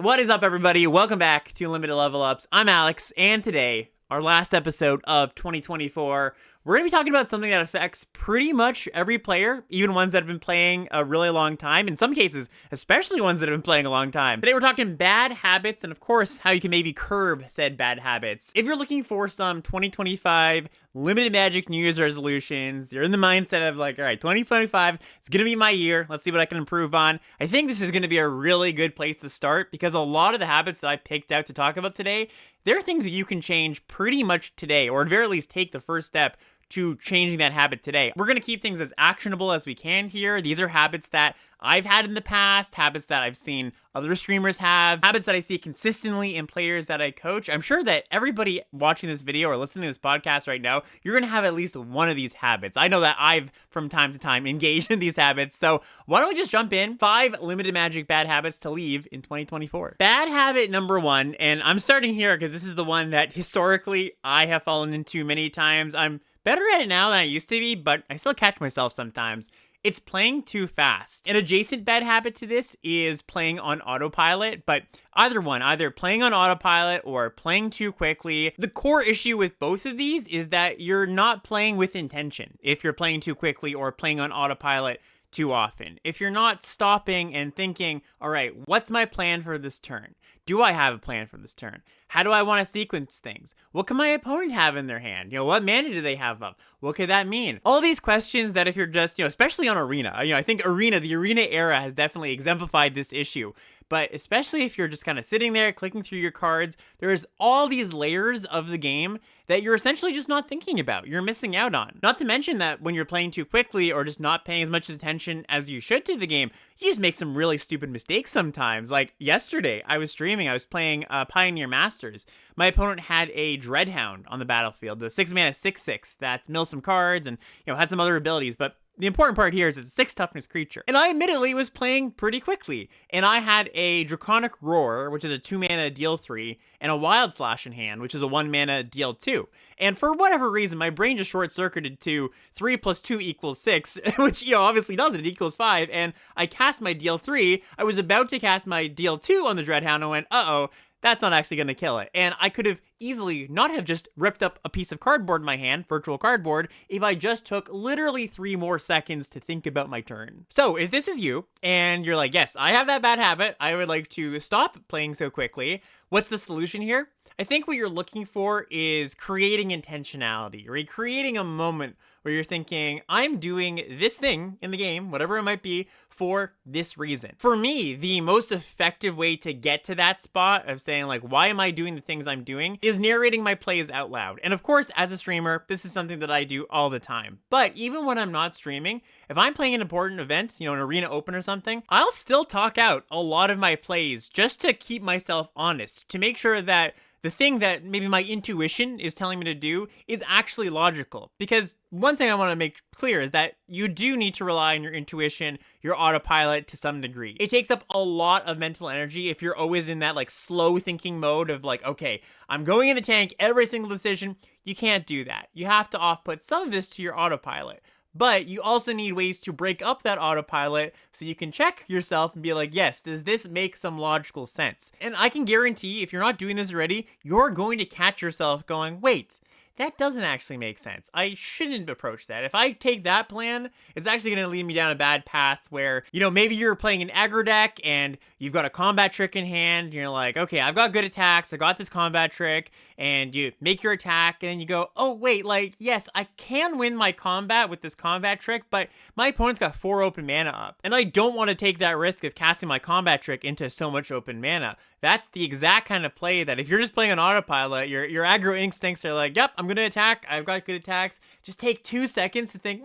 What is up, everybody? Welcome back to Limited Level Ups. I'm Alex, and today, our last episode of 2024, we're going to be talking about something that affects pretty much every player, even ones that have been playing a really long time. In some cases, especially ones that have been playing a long time. Today, we're talking bad habits and, of course, how you can maybe curb said bad habits. If you're looking for some 2025 limited magic New Year's resolutions, you're in the mindset of like, all right, 2025, it's going to be my year. Let's see what I can improve on. I think this is going to be a really good place to start because a lot of the habits that I picked out to talk about today, there are things that you can change pretty much today, or at very least take the first step to changing that habit today. We're going to keep things as actionable as we can here. These are habits that I've had in the past, habits that I've seen other streamers have, habits that I see consistently in players that I coach. I'm sure that everybody watching this video or listening to this podcast right now, you're going to have at least one of these habits. I know that I've, from time to time, engaged in these habits. So why don't we just jump in? 5 limited magic bad habits to leave in 2024. Bad habit number 1, and I'm starting here because this is the one that historically I have fallen into many times. I'm better at it now than I used to be, but I still catch myself sometimes. It's playing too fast. An adjacent bad habit to this is playing on autopilot, but either playing on autopilot or playing too quickly. The core issue with both of these is that you're not playing with intention if you're playing too quickly or playing on autopilot too often. If you're not stopping and thinking, all right, what's my plan for this turn? Do I have a plan for this turn? How do I want to sequence things? What can my opponent have in their hand? What mana do they have up? What could that mean? All these questions that if you're just, especially on Arena, I think the Arena era has definitely exemplified this issue. But especially if you're just kind of sitting there clicking through your cards, there's all these layers of the game that you're essentially just not thinking about. You're missing out on. Not to mention that when you're playing too quickly or just not paying as much attention as you should to the game, you just make some really stupid mistakes sometimes. Like yesterday, I was streaming, I was playing Pioneer Masters. My opponent had a Dreadhound on the battlefield, the 6-mana 6/6 that mills some cards and has some other abilities, but the important part here is it's a 6 toughness creature. And I admittedly was playing pretty quickly. And I had a Draconic Roar, which is a 2-mana deal 3, and a Wild Slash in hand, which is a 1-mana deal 2. And for whatever reason, my brain just short-circuited to 3 + 2 = 6, which, obviously doesn't. It equals 5. And I cast my deal 3. I was about to cast my deal 2 on the Dreadhound and went, uh-oh, that's not actually going to kill it. And I could have easily not have just ripped up a piece of cardboard in my hand, virtual cardboard, if I just took literally 3 more seconds to think about my turn. So if this is you, and you're like, yes, I have that bad habit, I would like to stop playing so quickly, what's the solution here? I think what you're looking for is creating intentionality, right? Creating a moment where you're thinking, I'm doing this thing in the game, whatever it might be, for this reason. For me, the most effective way to get to that spot of saying like, why am I doing the things I'm doing, is narrating my plays out loud. And of course, as a streamer, this is something that I do all the time. But even when I'm not streaming, if I'm playing an important event, an Arena Open or something, I'll still talk out a lot of my plays just to keep myself honest, to make sure that the thing that maybe my intuition is telling me to do is actually logical. Because one thing I want to make clear is that you do need to rely on your intuition, your autopilot to some degree. It takes up a lot of mental energy if you're always in that like slow thinking mode of like, okay, I'm going in the tank every single decision. You can't do that. You have to off-put some of this to your autopilot. But you also need ways to break up that autopilot so you can check yourself and be like, yes, does this make some logical sense? And I can guarantee if you're not doing this already, you're going to catch yourself going, wait, that doesn't actually make sense. I shouldn't approach that. If I take that plan, it's actually going to lead me down a bad path where, maybe you're playing an aggro deck and you've got a combat trick in hand. You're like, okay, I've got good attacks. I got this combat trick. And you make your attack and then you go, oh, wait, yes, I can win my combat with this combat trick, but my opponent's got 4 open mana up. And I don't want to take that risk of casting my combat trick into so much open mana. That's the exact kind of play that if you're just playing on autopilot, your aggro instincts are like, yep, I'm going to attack. I've got good attacks. Just take 2 seconds to think,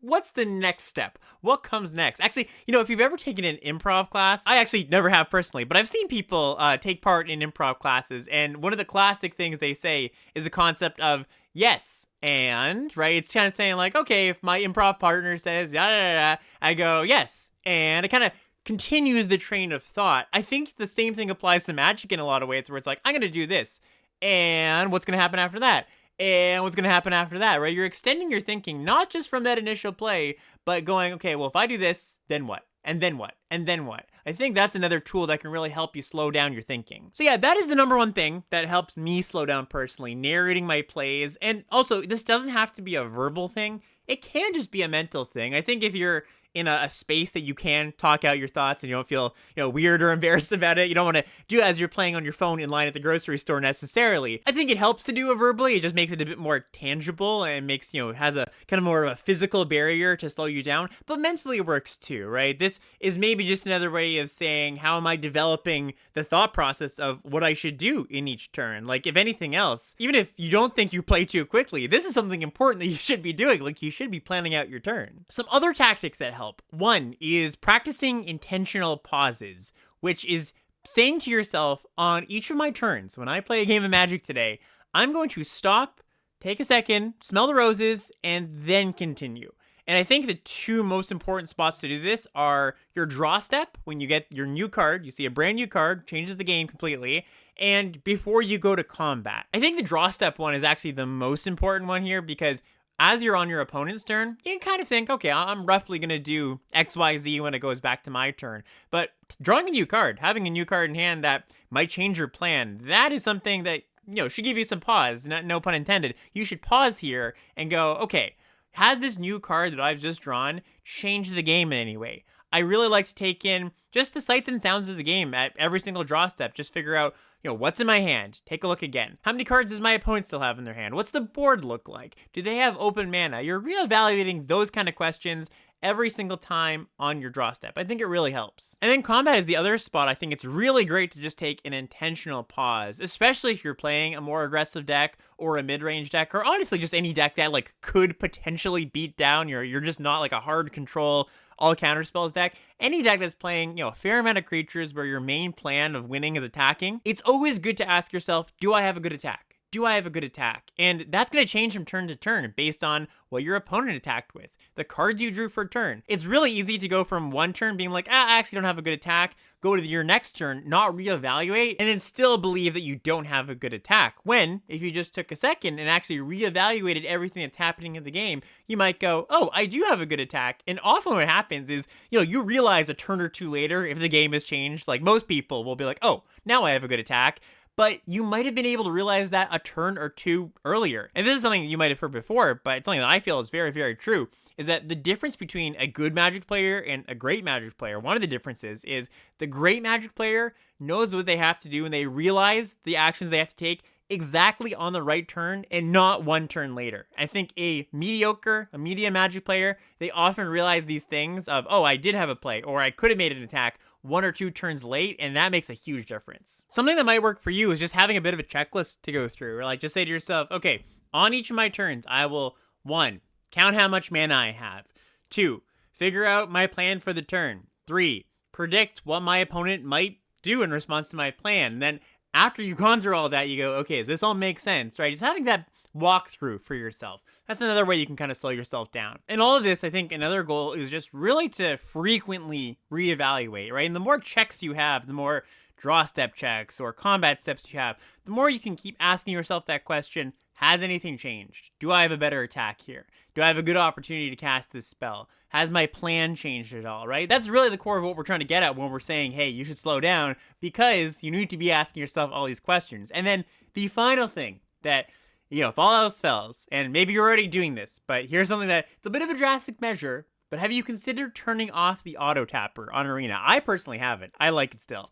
what's the next step? What comes next? Actually, if you've ever taken an improv class, I actually never have personally, but I've seen people take part in improv classes. And one of the classic things they say is the concept of yes, and, right? It's kind of saying like, okay, if my improv partner says, yada, yada, yada, I go, yes. And it kind of continues the train of thought. I think the same thing applies to Magic in a lot of ways where it's like, I'm going to do this. And what's going to happen after that? And what's going to happen after that, right? You're extending your thinking, not just from that initial play, but going, okay, well, if I do this, then what? And then what? And then what? I think that's another tool that can really help you slow down your thinking. So yeah, that is the number one thing that helps me slow down personally, narrating my plays. And also, this doesn't have to be a verbal thing. It can just be a mental thing. I think if you're in a space that you can talk out your thoughts and you don't feel, weird or embarrassed about it, you don't want to do it as you're playing on your phone in line at the grocery store necessarily. I think it helps to do it verbally. It just makes it a bit more tangible and makes, has a kind of more of a physical barrier to slow you down. But mentally it works too, right? This is maybe just another way of saying, how am I developing the thought process of what I should do in each turn? Like, if anything else, even if you don't think you play too quickly, this is something important that you should be doing. Like, you should be planning out your turn. Some other tactics that help. One is practicing intentional pauses, which is saying to yourself, on each of my turns, when I play a game of Magic today, I'm going to stop, take a second, smell the roses, and then continue. And I think the two most important spots to do this are your draw step. When you get your new card, you see a brand new card, changes the game completely, and before you go to combat. I think the draw step one is actually the most important one here, because as you're on your opponent's turn, you can kind of think, okay, I'm roughly going to do X, Y, Z when it goes back to my turn. But drawing a new card, having a new card in hand that might change your plan, that is something that, should give you some pause, no pun intended. You should pause here and go, okay, has this new card that I've just drawn changed the game in any way? I really like to take in just the sights and sounds of the game at every single draw step. Just figure out, what's in my hand? Take a look again. How many cards does my opponent still have in their hand? What's the board look like? Do they have open mana? You're reevaluating those kind of questions every single time on your draw step. I think it really helps. And then combat is the other spot. I think it's really great to just take an intentional pause, especially if you're playing a more aggressive deck or a mid-range deck, or honestly just any deck that could potentially beat down. You're just not like a hard control all counterspells deck. Any deck that's playing, a fair amount of creatures where your main plan of winning is attacking, it's always good to ask yourself, do I have a good attack? Do I have a good attack? And that's going to change from turn to turn based on what your opponent attacked with, the cards you drew for a turn. It's really easy to go from one turn being like, I actually don't have a good attack, go to your next turn, not reevaluate, and then still believe that you don't have a good attack. When, if you just took a second and actually reevaluated everything that's happening in the game, you might go, oh, I do have a good attack. And often what happens is, you realize a turn or two later, if the game has changed, like most people will be like, oh, now I have a good attack. But you might have been able to realize that a turn or two earlier. And this is something you might have heard before, but it's something that I feel is very, very true, is that the difference between a good Magic player and a great Magic player, one of the differences is the great Magic player knows what they have to do and they realize the actions they have to take exactly on the right turn and not one turn later. I think a medium Magic player, they often realize these things of, oh, I did have a play, or I could have made an attack one or two turns late, and that makes a huge difference. Something that might work for you is just having a bit of a checklist to go through, or just say to yourself, okay, on each of my turns, I will, 1, count how much mana I have. 2, figure out my plan for the turn. 3, predict what my opponent might do in response to my plan. And then after you've gone through all that, you go, okay, does this all make sense, right? Just having that walkthrough for yourself. That's another way you can kind of slow yourself down. And all of this, I think another goal is just really to frequently reevaluate, right? And the more checks you have, the more draw step checks or combat steps you have, the more you can keep asking yourself that question, has anything changed? Do I have a better attack here? Do I have a good opportunity to cast this spell? Has my plan changed at all, right? That's really the core of what we're trying to get at when we're saying, hey, you should slow down, because you need to be asking yourself all these questions. And then the final thing that, if all else fails, and maybe you're already doing this, but here's something that it's a bit of a drastic measure, but have you considered turning off the auto tapper on Arena? I personally haven't. I like it still.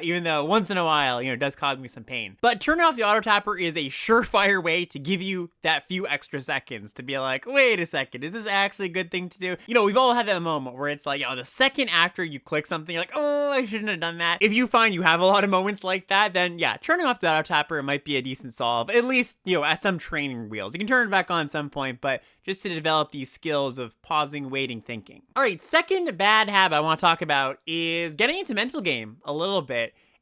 Even though once in a while, it does cause me some pain. But turning off the auto tapper is a surefire way to give you that few extra seconds to be like, wait a second, is this actually a good thing to do? We've all had that moment where it's like, the second after you click something, you're like, oh, I shouldn't have done that. If you find you have a lot of moments like that, then yeah, turning off the auto tapper might be a decent solve, at least, as some training wheels. You can turn it back on at some point, but just to develop these skills of pausing, waiting, thinking. All right, second bad habit I want to talk about is getting into mental game a little bit.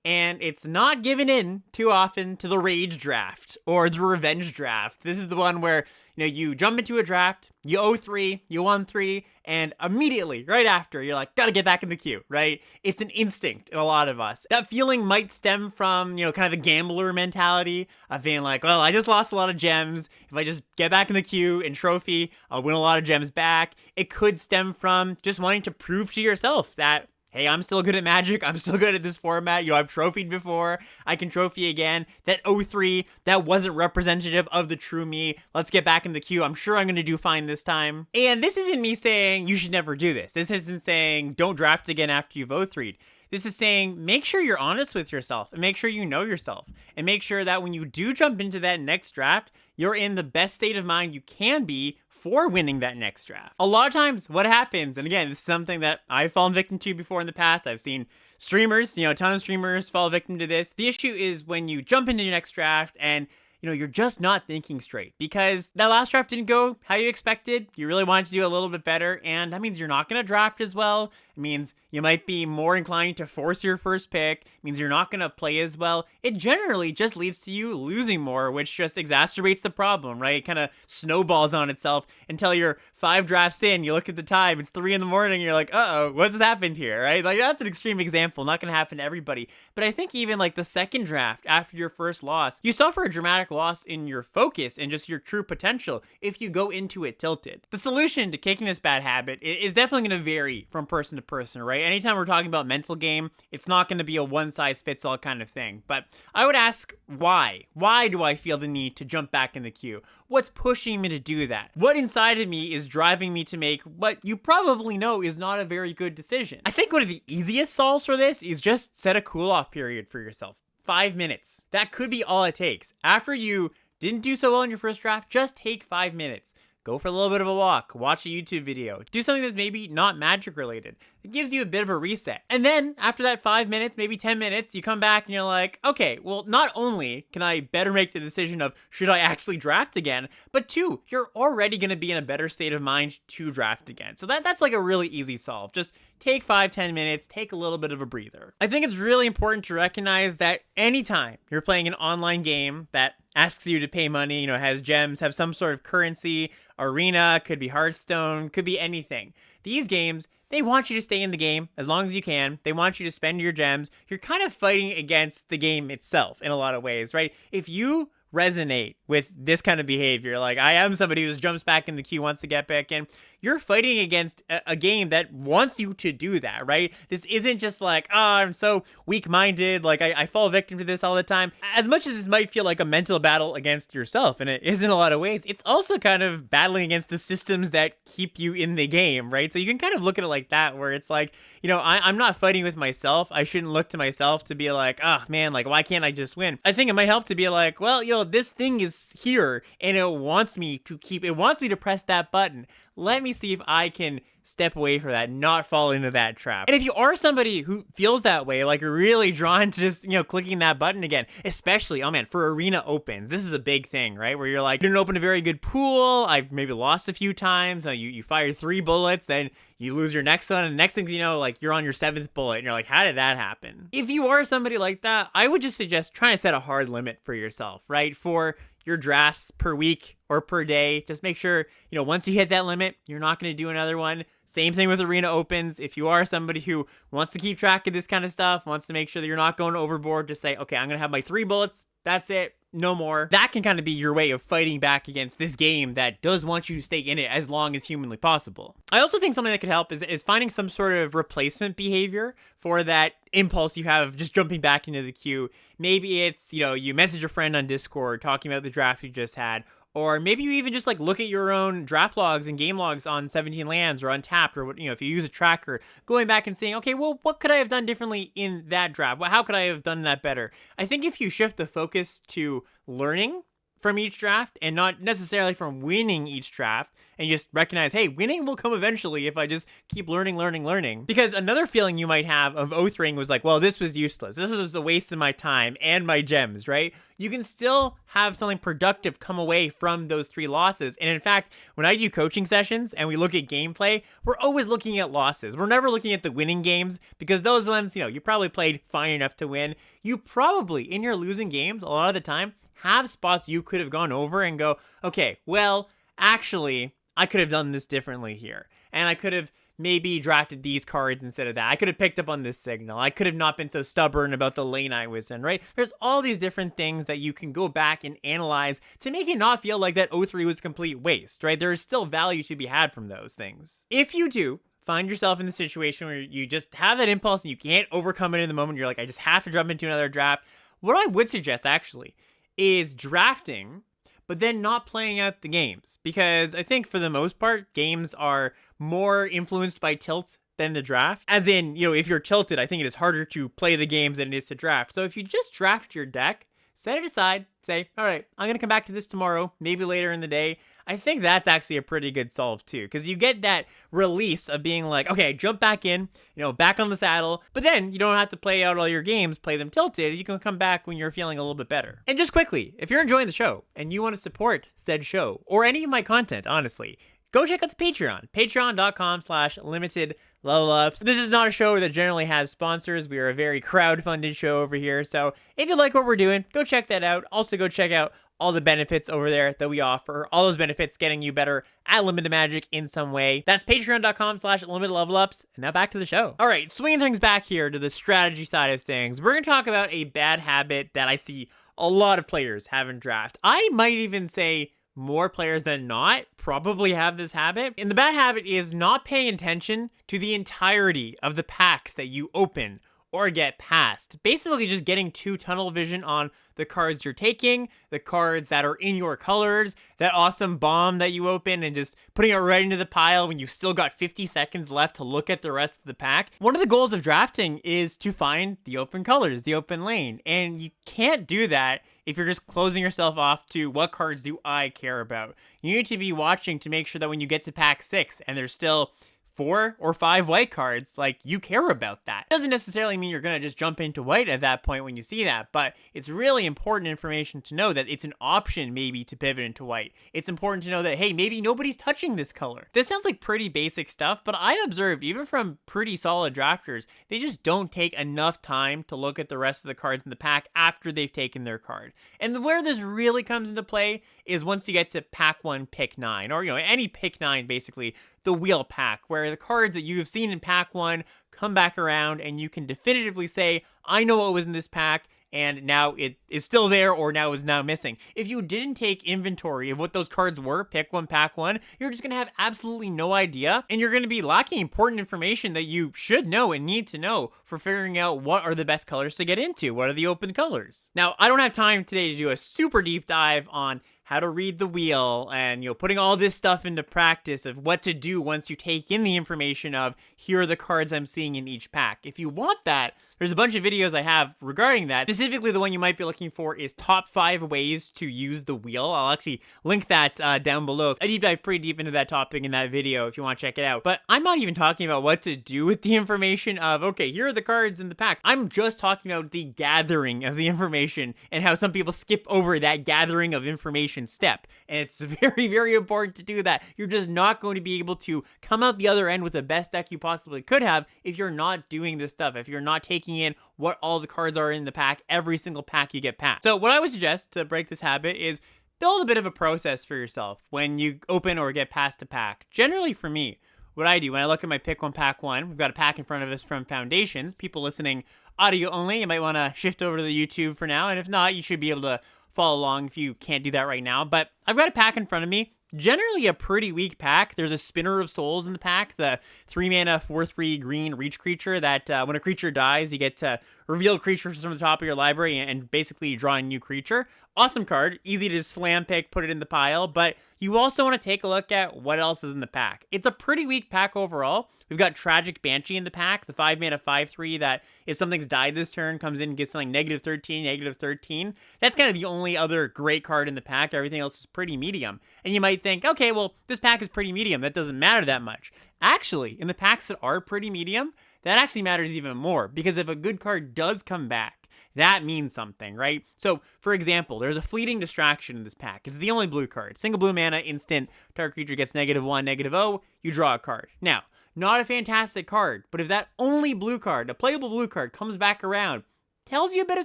And it's not giving in too often to the rage draft or the revenge draft. This is the one where, you jump into a draft, you owe 3, you won 3, and immediately, right after, you're like, gotta get back in the queue, right? It's an instinct in a lot of us. That feeling might stem from, kind of the gambler mentality of being like, well, I just lost a lot of gems. If I just get back in the queue and trophy, I'll win a lot of gems back. It could stem from just wanting to prove to yourself that hey, I'm still good at Magic. I'm still good at this format. I've trophied before. I can trophy again. That 03, that wasn't representative of the true me. Let's get back in the queue. I'm sure I'm going to do fine this time. And this isn't me saying you should never do this. This isn't saying don't draft again after you've 03'd. This is saying make sure you're honest with yourself and make sure you know yourself and make sure that when you do jump into that next draft, you're in the best state of mind you can be for winning that next draft. A lot of times what happens, and again, this is something that I've fallen victim to before in the past. I've seen streamers, a ton of streamers fall victim to this. The issue is when you jump into your next draft and you're just not thinking straight because that last draft didn't go how you expected. You really wanted to do a little bit better, and that means you're not going to draft as well. It means you might be more inclined to force your first pick. It means you're not going to play as well. It generally just leads to you losing more, which just exacerbates the problem, right? It kind of snowballs on itself until you're 5 drafts in, you look at the time, it's 3 in the morning, you're like, uh-oh, what's happened here, right? Like, that's an extreme example, not going to happen to everybody. But I think even like the second draft after your first loss, you suffer a dramatic loss in your focus and just your true potential if you go into it tilted. The solution to kicking this bad habit is definitely going to vary from person to person, right? Anytime we're talking about mental game, it's not going to be a one-size-fits-all kind of thing. But I would ask, why? Why do I feel the need to jump back in the queue? What's pushing me to do that? What inside of me is driving me to make what you probably know is not a very good decision? I think one of the easiest solves for this is just set a cool-off period for yourself. 5 minutes. That could be all it takes. After you didn't do so well in your first draft, just take 5 minutes. Go for a little bit of a walk, watch a YouTube video, do something that's maybe not Magic related. It gives you a bit of a reset. And then after that 5 minutes, maybe 10 minutes, you come back and you're like, okay, well, not only can I better make the decision of should I actually draft again, but 2, you're already going to be in a better state of mind to draft again. So that's like a really easy solve. Just take 5-10 minutes, take a little bit of a breather. I think it's really important to recognize that anytime you're playing an online game that asks you to pay money, has gems, have some sort of currency, arena, could be Hearthstone, could be anything. These games, they want you to stay in the game as long as you can. They want you to spend your gems. You're kind of fighting against the game itself in a lot of ways, right? If you resonate with this kind of behavior, like I am somebody who jumps back in the queue, wants to get back in, you're fighting against a game that wants you to do that, right? This isn't just like, I'm so weak-minded, like I fall victim to this all the time. As much as this might feel like a mental battle against yourself, and it is in a lot of ways, it's also kind of battling against the systems that keep you in the game, right? So you can kind of look at it like that, where it's like, I'm not fighting with myself. I shouldn't look to myself to be like, oh man, like why can't I just win? I think it might help to be like, well, this thing is here and it wants me to press that button. Let me see if I can step away from that, not fall into that trap. And if you are somebody who feels that way, like you're really drawn to just, clicking that button again, especially, for arena opens, this is a big thing, right? Where you're like, didn't open a very good pool, I've maybe lost a few times, you fire 3 bullets, then you lose your next one, and the next thing you know, like you're on your 7th bullet, and you're like, how did that happen? If you are somebody like that, I would just suggest trying to set a hard limit for yourself, right? For your drafts per week or per day. Just make sure, once you hit that limit, you're not going to do another one. Same thing with arena opens. If you are somebody who wants to keep track of this kind of stuff, wants to make sure that you're not going overboard, just say, okay, I'm going to have my 3 bullets. That's it. No more. That can kind of be your way of fighting back against this game that does want you to stay in it as long as humanly possible. I also think something that could help is finding some sort of replacement behavior for that impulse you have of just jumping back into the queue. Maybe it's, you message a friend on Discord talking about the draft you just had, or maybe you even just like look at your own draft logs and game logs on 17 Lands or Untapped, or if you use a tracker, going back and saying, okay, well, what could I have done differently in that draft? How could I have done that better? I think if you shift the focus to learning from each draft and not necessarily from winning each draft, and you just recognize, hey, winning will come eventually if I just keep learning. Because another feeling you might have of Oathring was like, well, this was useless. This was a waste of my time and my gems, right? You can still have something productive come away from those 3 losses. And in fact, when I do coaching sessions and we look at gameplay, we're always looking at losses. We're never looking at the winning games, because those ones, you probably played fine enough to win. You probably, in your losing games, a lot of the time, have spots you could have gone over and go, okay, well, actually, I could have done this differently here. And I could have maybe drafted these cards instead of that. I could have picked up on this signal. I could have not been so stubborn about the lane I was in, right? There's all these different things that you can go back and analyze to make it not feel like that 03 was a complete waste, right? There is still value to be had from those things. If you do find yourself in the situation where you just have that impulse and you can't overcome it in the moment, you're like, I just have to jump into another draft. What I would suggest actually is drafting, but then not playing out the games. Because I think for the most part, games are more influenced by tilt than the draft. As in, if you're tilted, I think it is harder to play the games than it is to draft. So if you just draft your deck, set it aside, say, all right, I'm going to come back to this tomorrow, maybe later in the day. I think that's actually a pretty good solve too, because you get that release of being like, okay, jump back in, back on the saddle, but then you don't have to play out all your games, play them tilted. You can come back when you're feeling a little bit better. And just quickly, if you're enjoying the show and you want to support said show or any of my content, honestly, go check out the Patreon, patreon.com/limitedlevelups. This is not a show that generally has sponsors. We are a very crowd-funded show over here. So if you like what we're doing, go check that out. Also, go check out all the benefits over there that we offer. All those benefits getting you better at Limited Magic in some way. That's patreon.com/limitedlevelups. And now back to the show. All right, swinging things back here to the strategy side of things. We're going to talk about a bad habit that I see a lot of players have in draft. I might even say more players than not probably have this habit. And the bad habit is not paying attention to the entirety of the packs that you open or get past. Basically just getting too tunnel vision on the cards you're taking, the cards that are in your colors, that awesome bomb that you open, and just putting it right into the pile when you've still got 50 seconds left to look at the rest of the pack. One of the goals of drafting is to find the open colors, the open lane, and you can't do that if you're just closing yourself off to what cards do I care about. You need to be watching to make sure that when you get to pack 6 and there's still 4 or 5 white cards, like, you care about that. It doesn't necessarily mean you're going to just jump into white at that point when you see that, but it's really important information to know that it's an option maybe to pivot into white. It's important to know that, hey, maybe nobody's touching this color. This sounds like pretty basic stuff, but I observed even from pretty solid drafters, they just don't take enough time to look at the rest of the cards in the pack after they've taken their card. And where this really comes into play is once you get to pack 1, pick 9, or any pick 9 basically, the wheel pack, where the cards that you have seen in pack 1 come back around and you can definitively say, I know what was in this pack and now it is still there or now is now missing. If you didn't take inventory of what those cards were, pick 1, pack 1, you're just going to have absolutely no idea, and you're going to be lacking important information that you should know and need to know for figuring out what are the best colors to get into, what are the open colors. Now, I don't have time today to do a super deep dive on how to read the wheel and, putting all this stuff into practice of what to do once you take in the information of, here are the cards I'm seeing in each pack. If you want that, there's a bunch of videos I have regarding that. Specifically, the one you might be looking for is top 5 ways to use the wheel. I'll actually link that down below. I deep dive pretty deep into that topic in that video if you want to check it out. But I'm not even talking about what to do with the information of, okay, here are the cards in the pack. I'm just talking about the gathering of the information and how some people skip over that gathering of information step. And it's very, very important to do that. You're just not going to be able to come out the other end with the best deck you possibly could have if you're not doing this stuff, if you're not taking in what all the cards are in the pack, every single pack you get past. So what I would suggest to break this habit is build a bit of a process for yourself when you open or get past a pack. Generally for me, what I do when I look at my pick 1, pack 1, we've got a pack in front of us from Foundations. People listening audio only, you might want to shift over to the YouTube for now, and if not, you should be able to follow along if you can't do that right now. But I've got a pack in front of me. Generally a pretty weak pack. There's a Spinner of Souls in the pack, the 3-mana 4/3 green reach creature that when a creature dies, you get to reveal creatures from the top of your library and basically draw a new creature. Awesome card, easy to slam pick, put it in the pile, but you also want to take a look at what else is in the pack. It's a pretty weak pack overall. We've got Tragic Banshee in the pack, the 5-mana 5/3 that if something's died this turn, comes in and gets something -13, -13. That's kind of the only other great card in the pack. Everything else is pretty medium. And you might think, okay, well, this pack is pretty medium. That doesn't matter that much. Actually, in the packs that are pretty medium, that actually matters even more, because if a good card does come back, that means something, right? So, for example, there's a Fleeting Distraction in this pack. It's the only blue card. Single blue mana, instant, target creature gets -1, -0, you draw a card. Now, not a fantastic card, but if that only blue card, a playable blue card, comes back around, tells you a bit of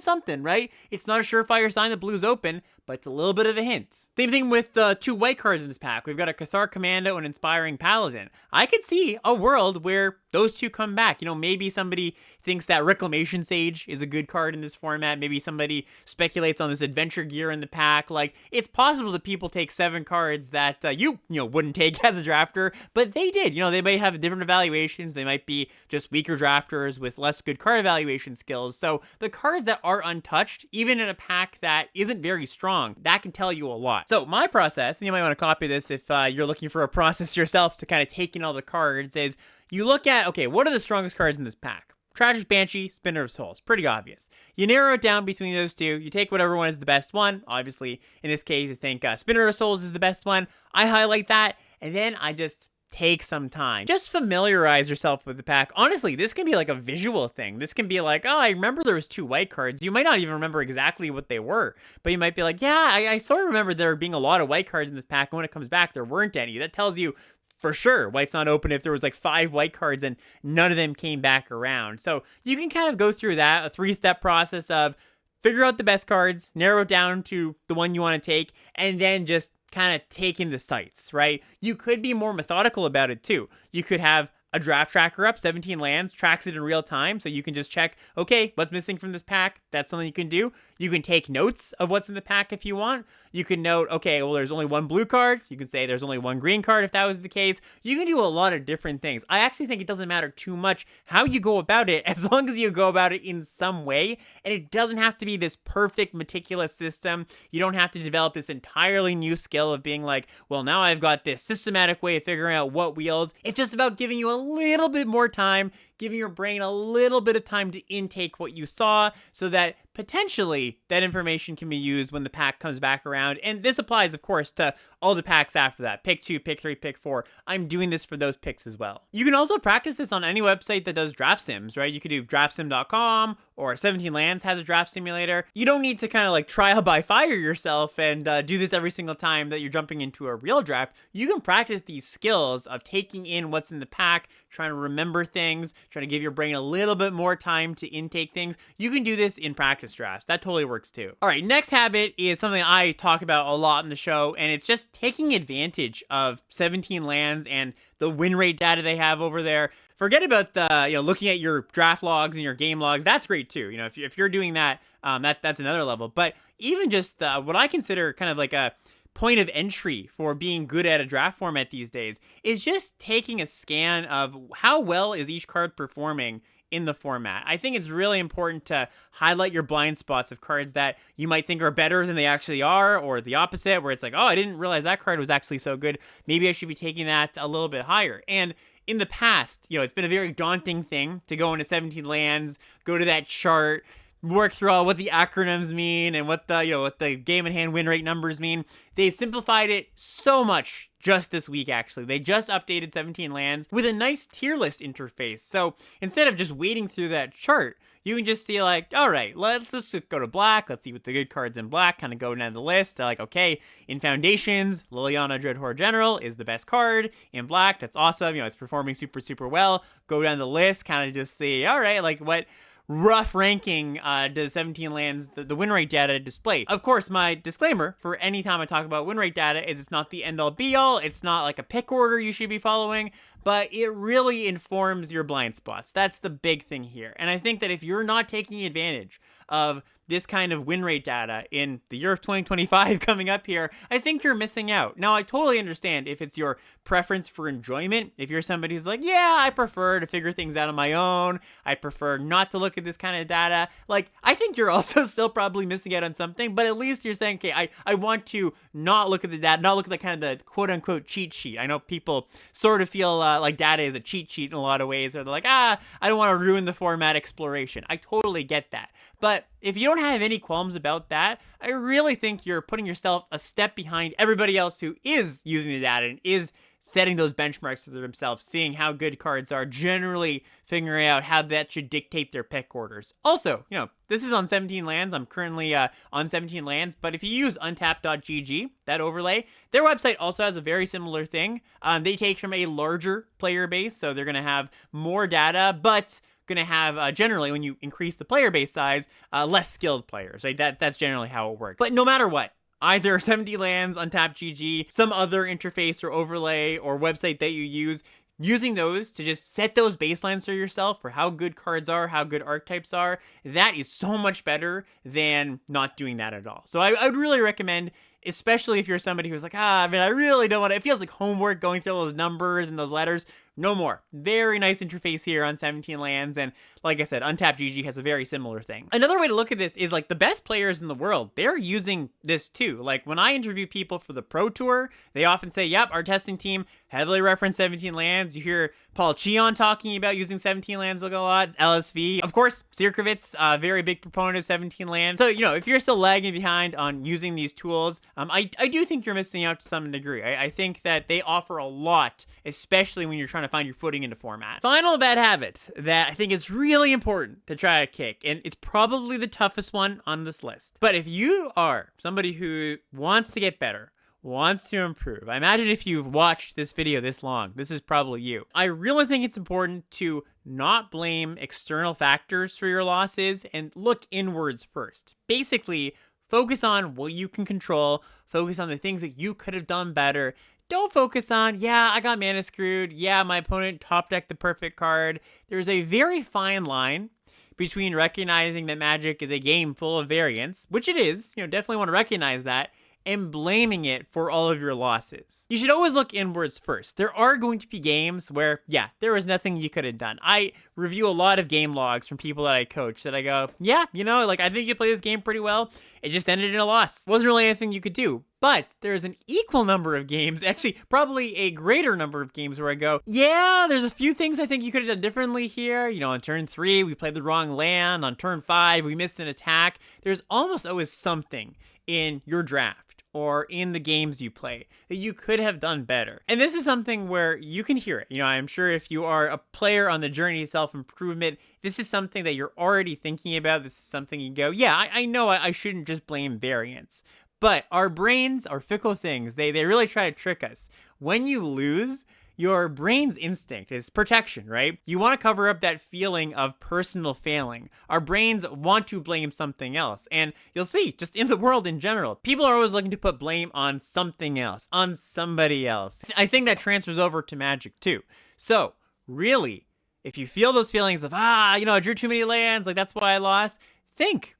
something, right? It's not a surefire sign that blue's open, but it's a little bit of a hint. Same thing with the 2 white cards in this pack. We've got a Cathar Commando and Inspiring Paladin. I could see a world where those two come back. Maybe somebody thinks that Reclamation Sage is a good card in this format. Maybe somebody speculates on this Adventure Gear in the pack. Like, it's possible that people take 7 cards that you wouldn't take as a drafter, but they did. They may have different evaluations. They might be just weaker drafters with less good card evaluation skills. So the cards that are untouched, even in a pack that isn't very strong, that can tell you a lot. So my process, and you might want to copy this if you're looking for a process yourself to kind of take in all the cards, is you look at, okay, what are the strongest cards in this pack? Tragic Banshee, Spinner of Souls. Pretty obvious. You narrow it down between those two. You take whatever one is the best one. Obviously, in this case, I think Spinner of Souls is the best one. I highlight that, and then I just take some time. Just familiarize yourself with the pack. Honestly, this can be like a visual thing. This can be like, oh, I remember there was 2 white cards. You might not even remember exactly what they were, but you might be like, yeah, I sort of remember there being a lot of white cards in this pack, and when it comes back, there weren't any. That tells you for sure white's not open if there was like 5 white cards and none of them came back around. So you can kind of go through that, a 3-step process of figure out the best cards, narrow it down to the one you want to take, and then just kind of take in the sights, right? You could be more methodical about it too. You could have a draft tracker up, 17 lands, tracks it in real time, so you can just check, okay, what's missing from this pack? That's something you can do. You can take notes of what's in the pack if you want. You can note, okay, well, there's only 1 blue card. You can say there's only 1 green card if that was the case. You can do a lot of different things. I actually think it doesn't matter too much how you go about it, as long as you go about it in some way. And it doesn't have to be this perfect, meticulous system. You don't have to develop this entirely new skill of being like, well, now I've got this systematic way of figuring out what wheels. It's just about giving you a little bit more time, giving your brain a little bit of time to intake what you saw so that potentially that information can be used when the pack comes back around. And this applies, of course, to all the packs after that. Pick 2, pick 3, pick 4. I'm doing this for those picks as well. You can also practice this on any website that does draft sims, right? You could do draftsim.com, or 17 Lands has a draft simulator. You don't need to kind of like trial by fire yourself and do this every single time that you're jumping into a real draft. You can practice these skills of taking in what's in the pack, trying to remember things, trying to give your brain a little bit more time to intake things. You can do this in practice drafts. That totally works too. All right, next habit is something I talk about a lot in the show, and it's just taking advantage of 17 Lands and the win rate data they have over there. Forget about the, looking at your draft logs and your game logs. That's great too. If you're doing that, that's another level. But even just what I consider kind of like a point of entry for being good at a draft format these days is just taking a scan of how well is each card performing in the format. I think it's really important to highlight your blind spots of cards that you might think are better than they actually are, or the opposite, where it's like, oh, I didn't realize that card was actually so good. Maybe I should be taking that a little bit higher. And in the past, it's been a very daunting thing to go into 17 Lands, go to that chart, work through all what the acronyms mean and what the game in hand win rate numbers mean. They've simplified it so much just this week, actually. They just updated 17 Lands with a nice tier list interface. So instead of just wading through that chart, you can just see like, all right, let's just go to black. Let's see what the good cards in black, kind of go down the list. Like, okay, in Foundations, Liliana Dreadhorde General is the best card in black. That's awesome. It's performing super, super well. Go down the list, kind of just see, all right, like what rough ranking does 17 Lands, the win rate data display. Of course, my disclaimer for any time I talk about win rate data is it's not the end all be all. It's not like a pick order you should be following, but it really informs your blind spots. That's the big thing here. And I think that if you're not taking advantage of this kind of win rate data in the year of 2025 coming up here, I think you're missing out. Now, I totally understand if it's your preference for enjoyment. If you're somebody who's like, yeah, I prefer to figure things out on my own. I prefer not to look at this kind of data. Like, I think you're also still probably missing out on something, but at least you're saying, okay, I want to not look at the data, not look at the kind of the quote unquote cheat sheet. I know people sort of feel like data is a cheat sheet in a lot of ways, or they're like, I don't want to ruin the format exploration. I totally get that. But if you don't have any qualms about that, I really think you're putting yourself a step behind everybody else who is using the data and is setting those benchmarks for themselves, seeing how good cards are, generally figuring out how that should dictate their pick orders. Also, this is on 17 Lands. I'm currently on 17 Lands, but if you use untap.gg, that overlay, their website also has a very similar thing. They take from a larger player base, so they're going to have more data, but going to have, generally, when you increase the player base size, less skilled players, right? That's generally how it works. But no matter what, either 17 Lands, Untap.gg, some other interface or overlay or website that you use, using those to just set those baselines for yourself for how good cards are, how good archetypes are, that is so much better than not doing that at all. So I would really recommend, especially if you're somebody who's like, I really don't want to, it feels like homework going through all those numbers and those letters. No more. Very nice interface here on 17 lands, and like I said, Untapped GG has a very similar thing. Another way to look at this is like the best players in the world, they're using this too. Like when I interview people for the Pro Tour, they often say, yep, our testing team heavily referenced 17 lands. You hear Paul Cheon talking about using 17 lands a lot, LSV. Of course, Sirkovitz, very big proponent of 17 lands. So, if you're still lagging behind on using these tools, I do think you're missing out to some degree. I think that they offer a lot, especially when you're trying to find your footing into format. Final bad habit that I think is really important to try to kick, and it's probably the toughest one on this list. But if you are somebody who wants to get better, wants to improve, I imagine if you've watched this video this long, this is probably you. I really think it's important to not blame external factors for your losses and look inwards first. Basically, focus on what you can control, focus on the things that you could have done better. Don't focus on, I got mana screwed, my opponent top decked the perfect card. There's a very fine line between recognizing that Magic is a game full of variance, which it is, definitely want to recognize that, and blaming it for all of your losses. You should always look inwards first. There are going to be games where, there was nothing you could have done. I review a lot of game logs from people that I coach that I go, I think you played this game pretty well. It just ended in a loss. Wasn't really anything you could do. But there's an equal number of games, actually probably a greater number of games where I go, there's a few things I think you could have done differently here. On turn 3, we played the wrong land. On turn 5, we missed an attack. There's almost always something in your draft or in the games you play that you could have done better. And this is something where you can hear it. I'm sure if you are a player on the journey to self-improvement, this is something that you're already thinking about. This is something you go, I know I shouldn't just blame variance. But our brains are fickle things. They really try to trick us. When you lose, your brain's instinct is protection, right? You want to cover up that feeling of personal failing. Our brains want to blame something else. And you'll see, just in the world in general, people are always looking to put blame on something else, on somebody else. I think that transfers over to Magic too. So, really, if you feel those feelings of, I drew too many lands, that's why I lost,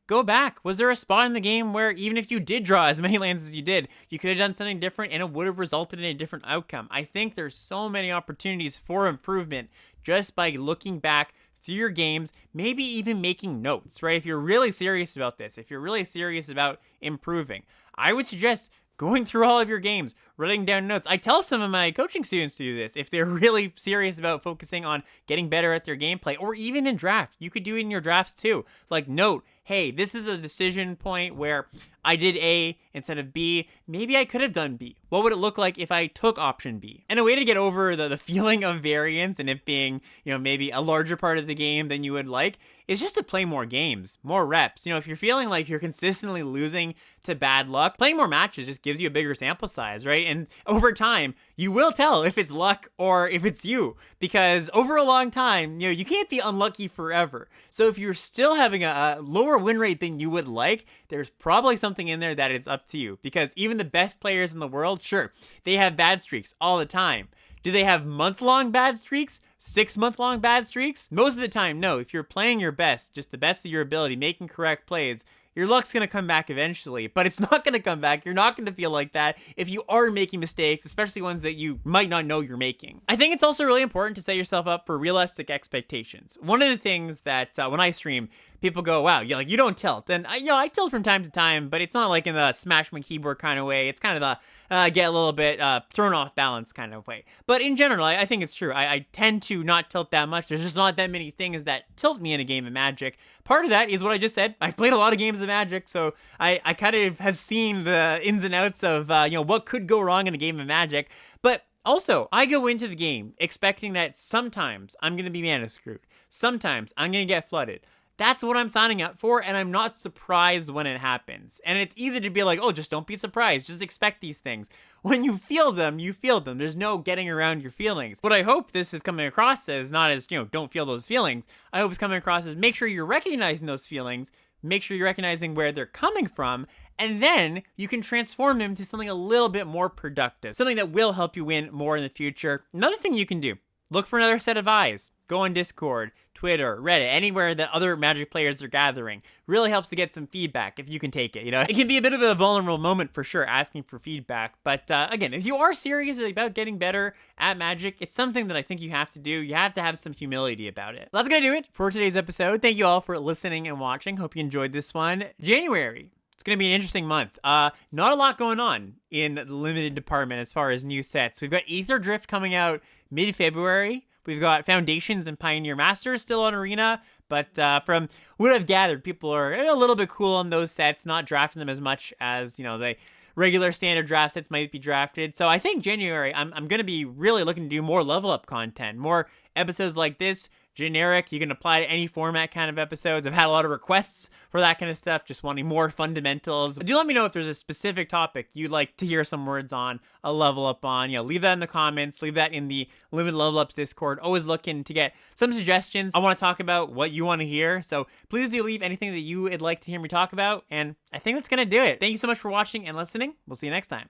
go back. Was there a spot in the game where even if you did draw as many lands as you did, you could have done something different and it would have resulted in a different outcome? I think there's so many opportunities for improvement just by looking back through your games, maybe even making notes, right? If you're really serious about this, if you're really serious about improving, I would suggest going through all of your games, writing down notes. I tell some of my coaching students to do this. If they're really serious about focusing on getting better at their gameplay, or even in draft, you could do it in your drafts too. Note, hey, this is a decision point where I did A instead of B. Maybe I could have done B. What would it look like if I took option B? And a way to get over the feeling of variance and it being, maybe a larger part of the game than you would like is just to play more games, more reps. If you're feeling like you're consistently losing to bad luck, playing more matches just gives you a bigger sample size, right? And over time, you will tell if it's luck or if it's you, because over a long time, you can't be unlucky forever. So if you're still having a lower win rate than you would like, there's probably something in there that it's up to you, because even the best players in the world, sure, they have bad streaks all the time. Do they have month-long bad streaks? 6-month-long bad streaks? Most of the time, no. If you're playing your best, just the best of your ability, making correct plays, your luck's going to come back eventually, but it's not going to come back. You're not going to feel like that if you are making mistakes, especially ones that you might not know you're making. I think it's also really important to set yourself up for realistic expectations. One of the things that when I stream, people go, wow, you don't tilt. And I tilt from time to time, but it's not like in the smash my keyboard kind of way. It's kind of the get a little bit thrown off balance kind of way. But in general, I think it's true. I tend to not tilt that much. There's just not that many things that tilt me in a game of Magic. Part of that is what I just said. I've played a lot of games of Magic, so I kind of have seen the ins and outs of what could go wrong in a game of Magic. But also, I go into the game expecting that sometimes I'm going to be mana screwed. Sometimes I'm going to get flooded. That's what I'm signing up for, and I'm not surprised when it happens. And it's easy to be like, oh, just don't be surprised. Just expect these things. When you feel them, you feel them. There's no getting around your feelings. What I hope this is coming across as, not as, don't feel those feelings. I hope it's coming across as make sure you're recognizing those feelings, make sure you're recognizing where they're coming from, and then you can transform them into something a little bit more productive, something that will help you win more in the future. Another thing you can do, look for another set of eyes. Go on Discord, Twitter, Reddit, anywhere that other Magic players are gathering. Really helps to get some feedback if you can take it. It can be a bit of a vulnerable moment for sure, asking for feedback. But again, if you are serious about getting better at Magic, it's something that I think you have to do. You have to have some humility about it. That's gonna do it for today's episode. Thank you all for listening and watching. Hope you enjoyed this one. January. It's going to be an interesting month. Not a lot going on in the limited department as far as new sets. We've got Aether Drift coming out mid-February. We've got Foundations and Pioneer Masters still on Arena. But from what I've gathered, people are a little bit cool on those sets, not drafting them as much as, the regular standard draft sets might be drafted. So I think January, I'm going to be really looking to do more level up content, more episodes like this. Generic, you can apply to any format kind of episodes. I've had a lot of requests for that kind of stuff, just wanting more fundamentals. Do let me know if there's a specific topic you'd like to hear some words on, a level up on. Leave that in the comments, leave that in the Limited Level Ups Discord. Always looking to get some suggestions. I want to talk about what you want to hear, so please do leave anything that you would like to hear me talk about, and I think that's going to do it. Thank you so much for watching and listening. We'll see you next time.